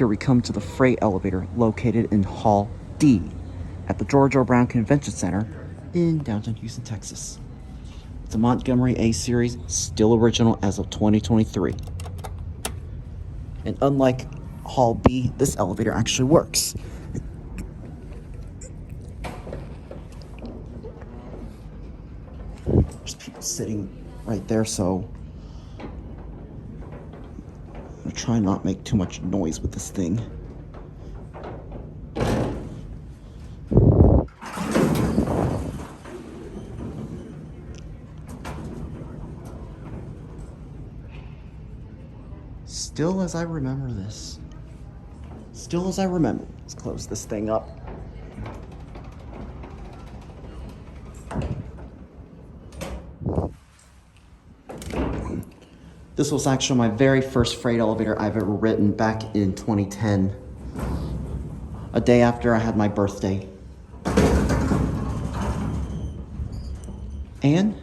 Here we come to the freight elevator located in Hall D at the George O. Brown Convention Center in downtown Houston, Texas. It's a Montgomery A series, still original as of 2023. And unlike Hall B, this elevator actually works. There's people sitting right there, so I'm gonna try not make too much noise with this thing. Still as I remember this. Still as I remember. Let's close this thing up. This was actually my very first freight elevator I've ever ridden back in 2010. A day after I had my birthday. And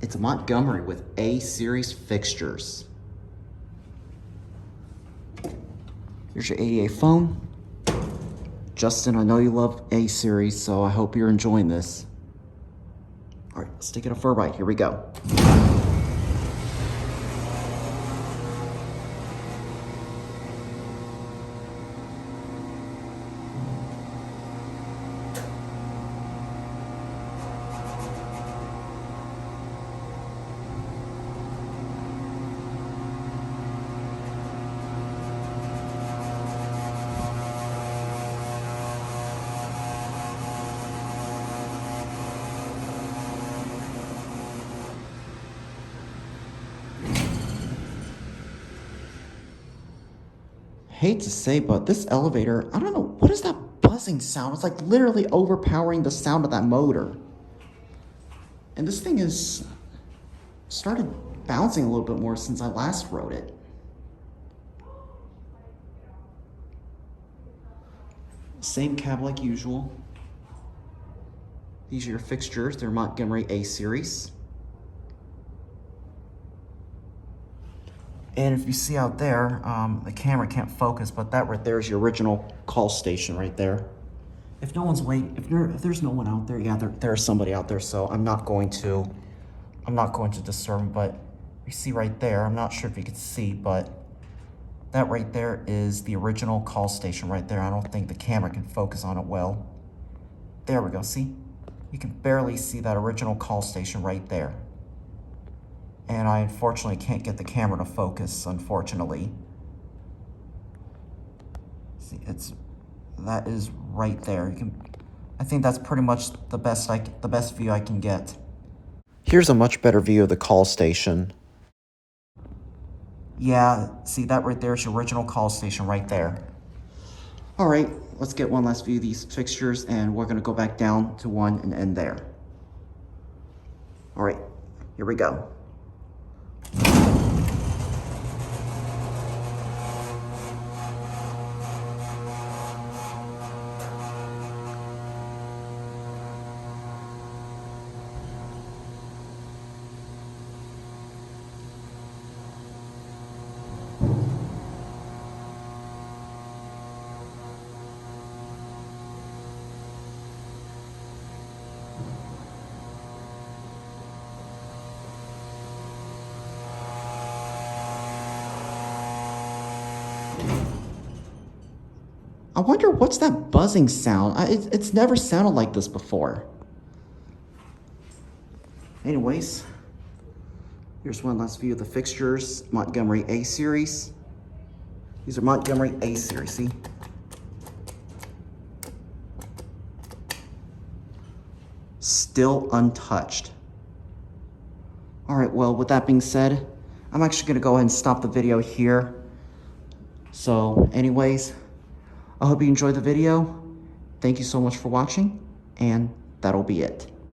it's a Montgomery with A series fixtures. Here's your ADA phone. Justin, I know you love A series, so I hope you're enjoying this. All right, let's take it up for a ride. Here we go. Hate to say, but this elevator, I don't know, what is that buzzing sound? It's like literally overpowering the sound of that motor. And this thing is started bouncing a little bit more since I last rode it. Same cab like usual. These are your fixtures. They're Montgomery A series. And if you see out there, the camera can't focus, but that right there is your original call station right there. If no one's waiting, if there's no one out there, yeah, there's somebody out there, so I'm not going to disturb them. But you see right there, I'm not sure if you can see, but that right there is the original call station right there. I don't think the camera can focus on it well. There we go, see? You can barely see that original call station right there. And I unfortunately can't get the camera to focus, unfortunately. See, that is right there. I think that's pretty much the best view I can get. Here's a much better view of the call station. Yeah, see that right there is your original call station right there. All right, let's get one last view of these fixtures, and we're gonna go back down to one and end there. All right, here we go. I wonder what's that buzzing sound? It's never sounded like this before. Anyways, here's one last view of the fixtures. Montgomery A series. These are Montgomery A series, see? Still untouched. All right, well, with that being said, I'm actually gonna go ahead and stop the video here. So anyways, I hope you enjoyed the video. Thank you so much for watching, and that'll be it.